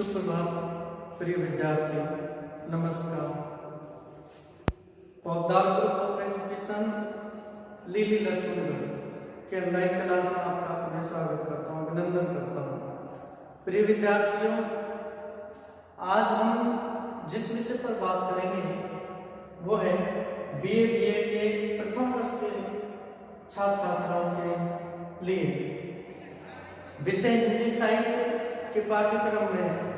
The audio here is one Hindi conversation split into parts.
सुप्रभात प्रिय विद्यार्थी, नमस्कार। Poddar group of education Lili Lakshmangarh के नए क्लास में आपका पुनः स्वागत करता हूँ, अभिनंदन करता हूँ। प्रिय विद्यार्थियों, आज हम जिस विषय पर बात करेंगे वो है बीए बीएड के प्रथम वर्ष के छात्र छात्राओं के लिए विषय हिंदी साहित्य के पाठ्यक्रम में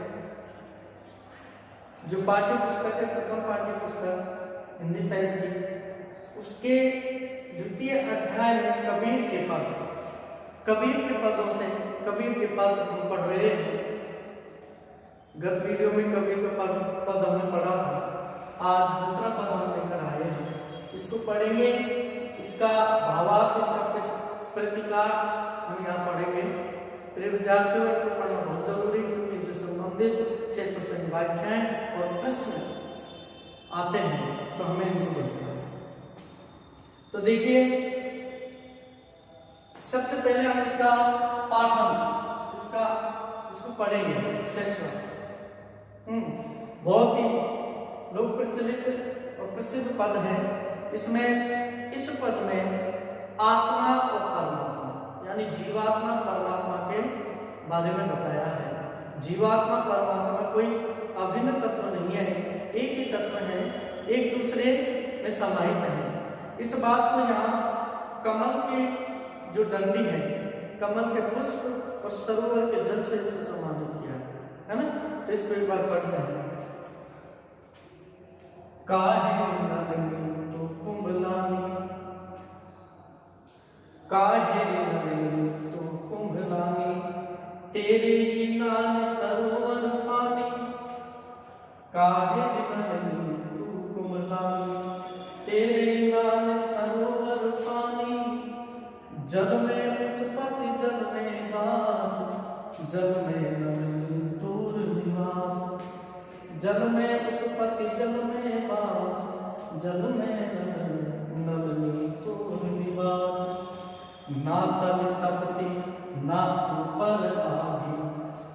जो पाठ्य पुस्तक है, प्रथम पाठ्य पुस्तक हिंदी साहित्य की, उसके द्वितीय अध्याय में कबीर के पदों से कबीर के पद हम पढ़ रहे हैं। गत वीडियो में कबीर का पद हमने पढ़ा था, आज दूसरा पद हम लेकर आए हैं, इसको पढ़ेंगे। इसका भावार्थ, इसका प्रतिकार हम यहाँ पढ़ेंगे। प्रिय विद्यार्थियों, को पढ़ना बहुत जरूरी है क्योंकि इनसे संबंधित से प्रसंग व्याख्याएं और प्रश्न आते हैं, तो हमें इनको देखना है। तो देखिए, सबसे पहले हम इसका पाठन इसको पढ़ेंगे। शेषवत बहुत ही लोक प्रचलित और प्रसिद्ध पद है। इसमें इस पद में आत्मा और परमात्मा यानी जीवात्मा परमात्मा के बारे में बताया है। जीवात्मा परमात्मा कोई अभिन्न तत्व नहीं है, एक ही तत्व है, एक दूसरे में समाहित है। इस बात को यहाँ कमल की जो डंडी है, कमल के पुष्प और सरोवर के जल से इसको सम्मानित किया है ना। तो इसको एक बार पढ़ते हैं। काहे नलिनी तो कुंभलानी, काहे नलिनी तो कुंभलानी, तेरे ही नाम सरोवर पानी। काहे नलिनी तू कुंभलानी, तेरे ही नाम सरोवर पानी। जल में उत्पत्ति जल में वास, जल में नलिनी तोर निवास। जल में उत्पत्ति जल में वास, जल में नलिनी तोर निवास। ना तल तपती ना ऊपर आगी,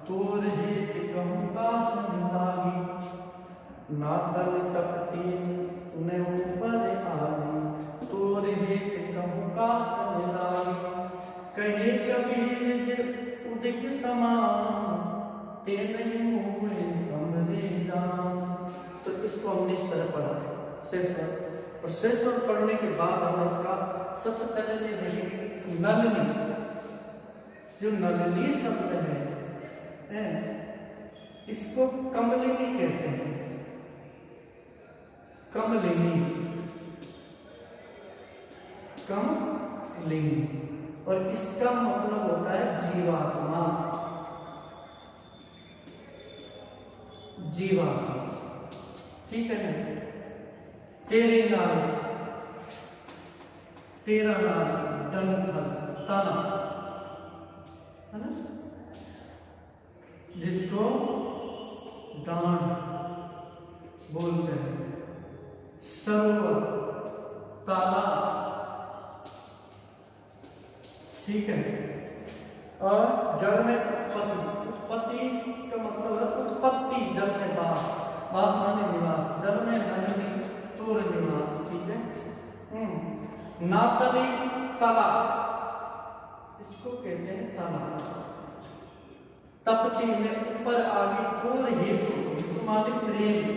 तोर हेत कहूँ कास लागी। ना तल तपती न ऊपर आगी, तोर हेत कहूँ कास लागी। कहे कबीर जे उदित समान, ते नहीं मुए हमरे जान। तो इसको हमने इस तरह पढ़ा शेषवत। और शेषवत पढ़ने के बाद हम इसका सबसे पहले ये देखेंगे नलिनी। जो नलिनी शब्द है इसको कमलिनी कहते हैं। कमलिनी, कमलिनी, और इसका मतलब होता है जीवात्मा। जीवात्मा, ठीक है ना। तेरे नाम, तेरा नाम डंठल तना है ना, जिसको डांड बोलते हैं। सरोवर, तालाब, ठीक है। और जल में उत्पत्ति, उत्पत्ति का मतलब है उत्पत्ति, जल में वास, वास माने निवास। जल में नलिनी तोर निवास, ठीक है। नातली तला, इसको कहते हैं तला। तपती ने ऊपर आगे, तोर हेतु तुम्हारे प्रेम।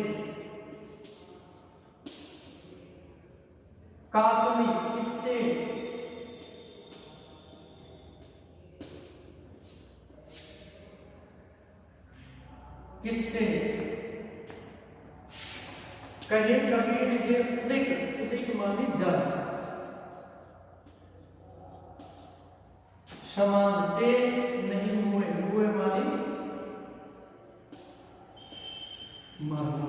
कासनी, किससे, किससे। कहे कबीर जे उदिक, उदिक माने जल। समानते नहीं हुए, हुए माने मारना,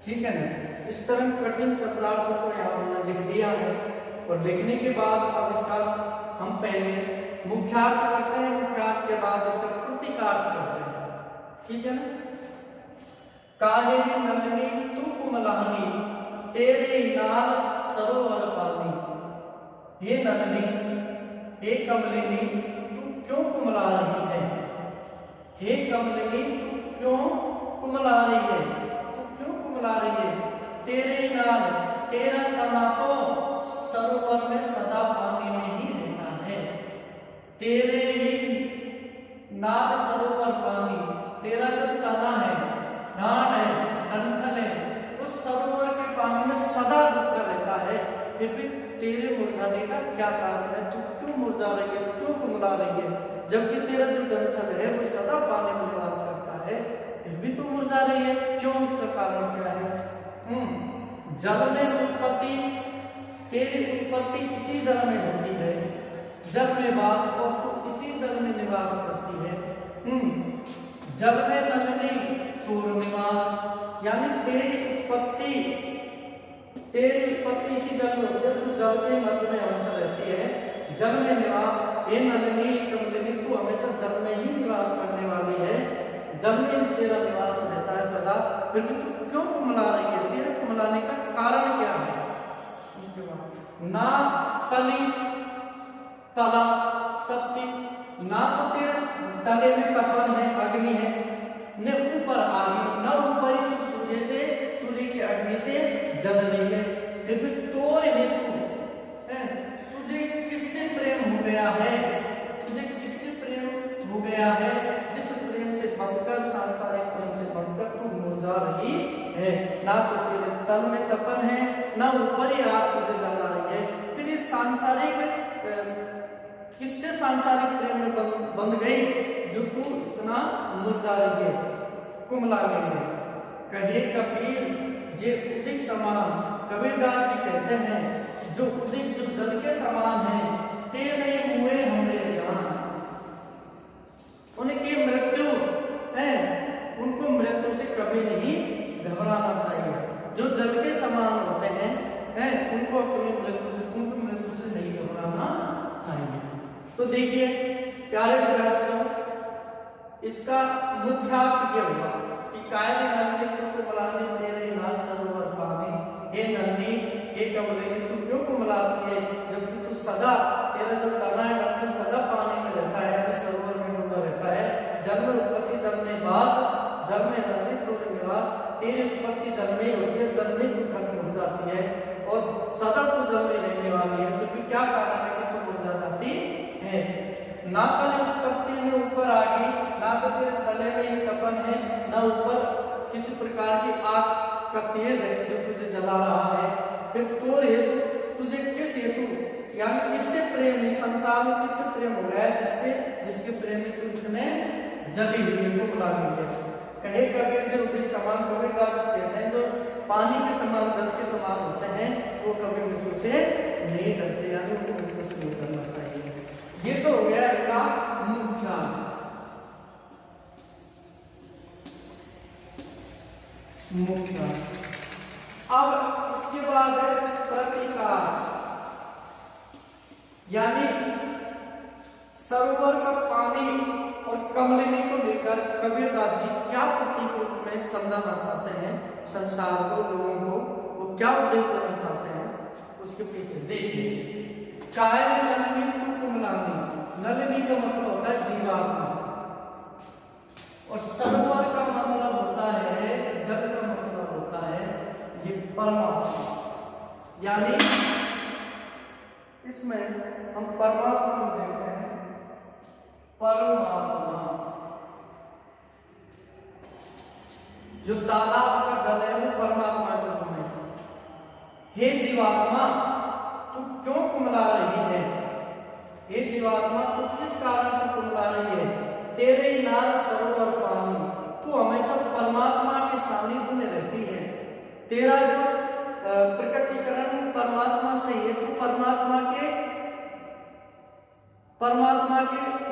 ठीक है ना। इस तरह कठिन शब्दार्थों को यहाँ हमने लिख दिया है। और लिखने के बाद अब इसका हम पहले मुख्यार्थ करते हैं, मुख्यार्थ के बाद इसका प्रतिकार्थ करते हैं, ठीक है ना। काहे नलिनी तू कुमलानी, तेरे नाल सरोवर पानी। हे नलिनी, हे कमलिनी, तू क्यों कुमला रही है। हे कमलिनी तू क्यों कुमला रही है, तू क्यों कुमला रही है, तेरे नाल तेरा तना तो सरोवर में सदा पानी में ही रहता है, तेरे ही नाल सरोवर पानी, तेरा जो तना है, नाड़ है, डंठल है, उस सरोवर के पानी में सदा डूबता रहता है, फिर भी तेरे मुरझाने का क्या कारण है, तू क्यों मुरझा रही है, क्यों कुमला रही है, जबकि तेरा जो डंठल है वो सदा पानी में निवास करता है, फिर भी तू मुरझा रही है, क्यों, उसका कारण क्या है। जल में उत्पत्ति, तेरी उत्पत्ति इसी जल में होती है, जल में वास और तू इसी जल में निवास करती है। जल में नलिनी पूर्व निवास, यानी तेरी उत्पत्ति इसी जल में होती है, तू जल के मध्य में हमेशा रहती है, जल में निवास, ये नलिनी कमलिनी तू हमेशा जल में ही निवास करने वाली है, जल में तेरा निवास रहता है सदा, फिर भी तू क्यों कुमला रही है, तेरे कुमलाने का कारण क्या है। उसके बाद ना तली तला तप्ती, ना तो तेरे तले में तपन है, अग्नि है, न ऊपर आगे, न ऊपर ही तू सूर्य की अग्नि से जल रही है, फिर भी तोड़ हेतु तुझे किससे प्रेम हो गया है, तुझे किससे प्रेम हो गया है, जिस प्रेम से बंधकर, सांसारिक प्रेम से बंधकर तू मुरझा रही है, ना तो तेरे तल में तपन है, ना ऊपर ही आग तुझे जला रही है, फिर ये सांसारिक किससे सांसारिक प्रेम में बंध गई जो तू इतना मुरझा रही है, कुमला गई है। कहे कबीर जे उदिक समान, कबीरदास जी कहते हैं जो उदिक, जो जल के समान है, ते नहीं हुए हमरे जान, उनकी मृत्यु है, उनको मृत्यु से कभी नहीं घबराना चाहिए, जो जल के समान होते हैं उनको अपनी मृत्यु से नहीं घबराना चाहिए। तो देखिए प्यारे विद्यार्थियों, इसका मुख्यार्थ क्या हुआ कि कायरे नंदी तू कुमलानी तेरे नाल सरोवर पानी, हे नंदी हे कमलिनी तू क्यों कुमलाती है, जबकि तू सदा, तेरा जो तना है डंठल सदा पानी में रहता है, सरोवर में डूबा रहता है, जल में उत्पत्ति जल में वास, जल में नंदी तेरे निवास, तेरी उत्पत्ति जल में होती है, जल में तू खत्म हो जाती है और सदा तू जल में रहने वाली है, तो फिर क्या कारण है कि तू मुरझा जाती है। ना तेरी उत्पत्ति में ऊपर आगे, ना तो तेरे तले में ही तपन है, ना ऊपर किसी प्रकार की आग का तेज है जो तुझे जला रहा है, फिर तोर हेतु तुझे किस हेतु, यानी किससे प्रेम, इस संसार में किससे प्रेम हो गया है, जिसके प्रेम में तू इतने जली हुई है, कुमला हुई है। कहे कबीर जो उदिक समान, कबीरदास जी कहते हैं जो पानी के समान, जल के समान होते हैं, वो कभी मृत्यु से नहीं डरते, यानी उनको मृत्यु से नहीं डरना चाहिए। ये तो हो गया इनका मुख्य। अब इसके बाद प्रतिकार, यानी सरोवर का पानी और कमलिनी को लेकर कबीरदास जी क्या प्रतीक रूप में समझाना चाहते हैं संसार को, लोगों को, वो क्या उद्देश्य देना चाहते हैं, उसके पीछे देखिए। कायर नलिनी तू कुमलानी, नलिनी का मतलब होता है जीवात्मा, और सरोवर का मतलब होता है, जल का मतलब होता है ये परमात्मा, यानी इसमें हम परमात्मा को देखते हैं, परमात्मा जो तालाब का जल है वो परमात्मा के रूप में। हे जीवात्मा तू क्यों कुमला रही है, हे जीवात्मा तू किस कारण से कुमला रही है, तेरे नाल सरोवर पानी, तू हमेशा परमात्मा के सानिध्य में रहती है, तेरा जो प्रकटीकरण परमात्मा से है, तू परमात्मा के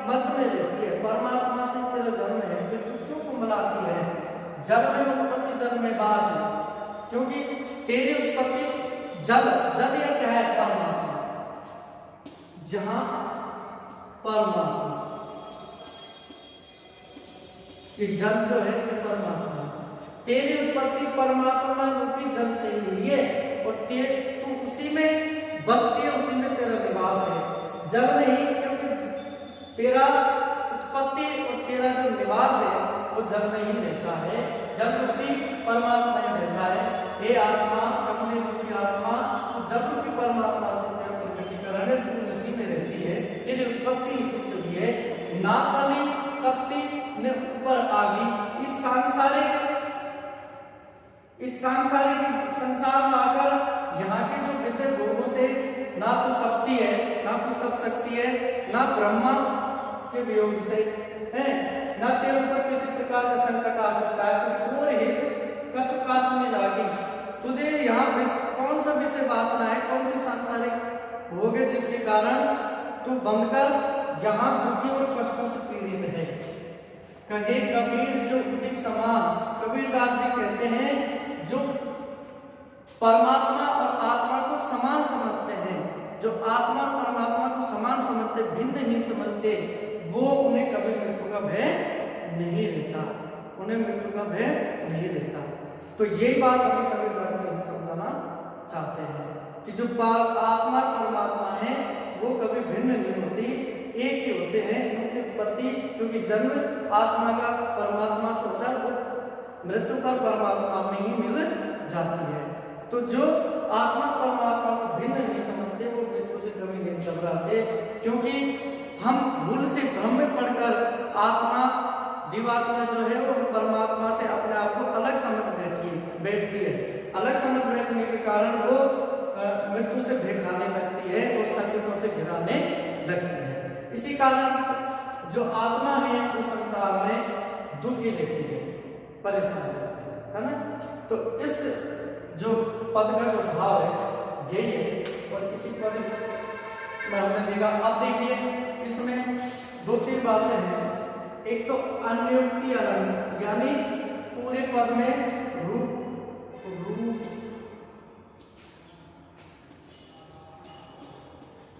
मध्य में रहती है, परमात्मा से तेरा जन्म है, फिर तू क्यों कुमलाती है। जल में उत्पत्ति जल में वास है, क्योंकि तेरी उत्पत्ति जल, जल या क्या है, परमात्मा, जहां परमात्मा, ये जल जो है परमात्मा, तेरी उत्पत्ति परमात्मा रूपी जल से हुई है, और तू उसी में बसती है, उसी में तेरा निवास है, जल में ही, क्योंकि तेरा उत्पत्ति और तेरा जो निवास है वो जल में ही रहता है, जल रूपी परमात्मा में रहता है। हे आत्मा, अपने रूपी आत्मा, तो जल रूपी परमात्मा से तेरा प्रकटीकरण है, तू उसी में रहती है, तेरी उत्पत्ति इसी से हुई है। ना तली तप्ती ने ऊपर आगी, इस सांसारिक संसार में आकर यहाँ के जो विषय भोगों से ना तो तपती है, ना तो तप सकती है, ना ब्रह्मा के वियोग से है, ना तेरे ऊपर किसी प्रकार का संकट आ सकता है। तो और हेतु कछुकाश में लागी, तुझे यहाँ कौन सा विषय वासना है, कौन सी सांसारिक भोग है जिसके कारण तू बंधकर यहाँ दुखी और कष्टों से पीड़ित है। कहे कबीर जो उदित समान, कबीरदास जी कहते हैं जो परमात्मा और आत्मा को समान समझते हैं, जो आत्मा और परमात्मा को समान समझते, भिन्न नहीं समझते, वो उन्हें कभी मृत्यु का भय नहीं रहता, उन्हें मृत्यु का भय नहीं रहता। तो यही बात हमें कबीरदास जी समझाना चाहते हैं कि जो आत्मा परमात्मा है वो कभी भिन्न नहीं होती, एक ही होते हैं। उनकी उत्पत्ति, क्योंकि जन्म आत्मा का परमात्मा से होता है, मृत्यु पर परमात्मा में ही मिल जाती है। तो जो आत्मा परमात्मा को भिन्न नहीं समझते वो मृत्यु से कभी नहीं घबराते, क्योंकि हम भूल से भ्रम में पड़कर आत्मा जीवात्मा जो है वो परमात्मा से अपने आप को अलग समझ बैठती है। अलग समझ बैठने के कारण वो मृत्यु से भय खाने लगती है और संकटों से घिराने लगती है। इसी कारण जो आत्मा है वो संसार में दुखी रहती है, परेशान रहती है ना। तो इस जो पद का जो भाव है यही है। और इसी पद में हमने देखा, अब देखिए इसमें दो तीन बातें हैं। एक तो अन्योक्ति अलंकार, यानी पूरे पद में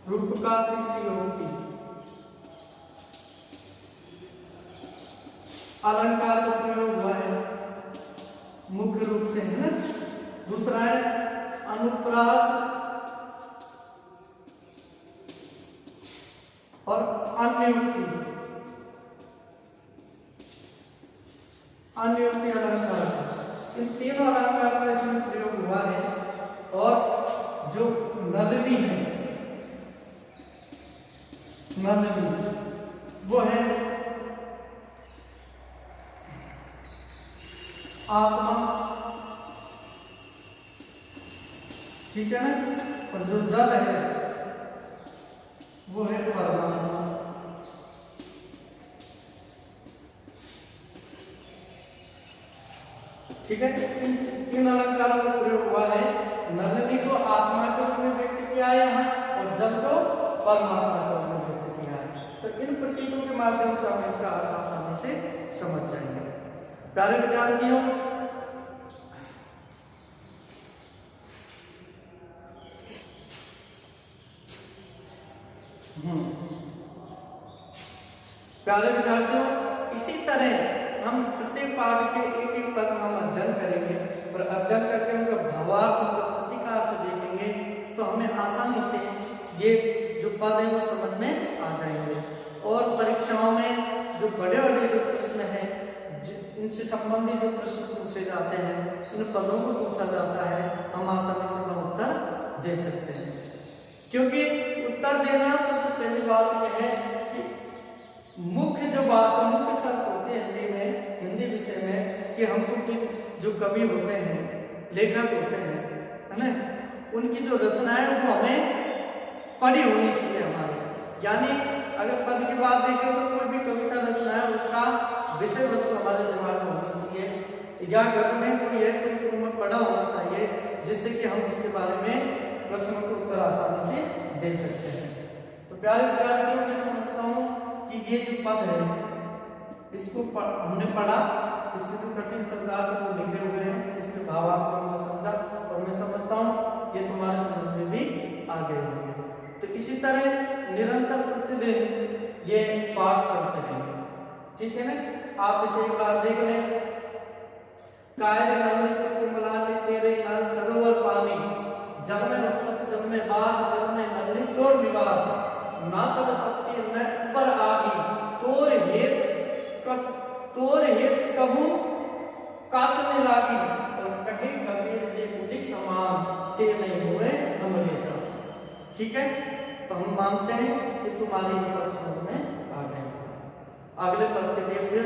रूप का अतिशयोक्ति अलंकार का प्रयोग हुआ है मुख्य रूप से, है ना। दूसरा है अनुप्रास और अन्योक्ति अलंकार, इन तीनों अलंकार का इसमें प्रयोग हुआ है। और जो नलिनी है, नलिनी वो है आत्मा, ठीक है ना। और जो जल है वो है परमात्मा। ठीक है, इन अलंकारों का प्रयोग हुआ है। नलिनी को आत्मा के रूप में व्यक्त किया है यहाँ, और जल को परमात्मा के रूप में व्यक्त किया है। तो इन प्रतीकों के माध्यम से हम इसका अर्थ आसानी से समझ जाएंगे। प्यारे विद्यार्थियों, इसी तरह हम प्रत्येक पाठ के एक एक पद हम अध्ययन करेंगे, और अध्ययन करके उनका भावार्थ, उनका प्रतीकार्थ देखेंगे, तो हमें आसानी से ये जो पद है वो समझ में आ जाएंगे। और परीक्षाओं में जो बड़े जो प्रश्न हैं, इनसे संबंधित जो प्रश्न पूछे जाते हैं, इन पदों को पूछा जाता है, हम आसानी से हम उत्तर दे सकते हैं। क्योंकि उत्तर देना सबसे पहली बात यह है कि मुख्य शब्द होते हैं हिंदी विषय में, कि हमको किस जो कवि होते हैं, लेखक होते हैं, है ना, उनकी जो रचना है वो हमें पढ़ी होनी चाहिए हमारे। यानी अगर पद की बात देखें तो कोई भी कविता रचना है उसका विषय वस्तु हमारे दिमाग में होनी चाहिए, या गद्य में कोई है तो उसको हमें पढ़ा होना चाहिए, जिससे कि हम उसके बारे में प्रश्नों को उत्तर आसानी से दे सकते हैं। तो प्यारे विद्यार्थियों, मैं समझता हूँ कि ये जो पद है इसको हमने पढ़ा, इसके जो कठिन शब्दार्थ वो लिखे हुए हैं, इसके भावार्थ को हमने समझा, और मैं समझता हूँ ये तुम्हारे समझ में भी आ गए होंगे। तो इसी तरह निरंतर प्रतिदिन ये पाठ चलते रहेंगे, ठीक है ना। आप इसे एक बार देख लें। कायर नलिनी तो कुमलानी तेरे नाल सरोवर पानी, जल में उत्पत्ति जल में वास, जल में नलिनी तोर निवास, ना तब तपती न ऊपर आगी, तोर हेत कहूँ कासने लागी, और कहे कबीर जे उदिक समान ते नहीं हुए हमरे जान। ठीक है, तो हम मानते हैं कि तुम्हारी ये पद समझ में आ गए। अगले पद के लिए फिर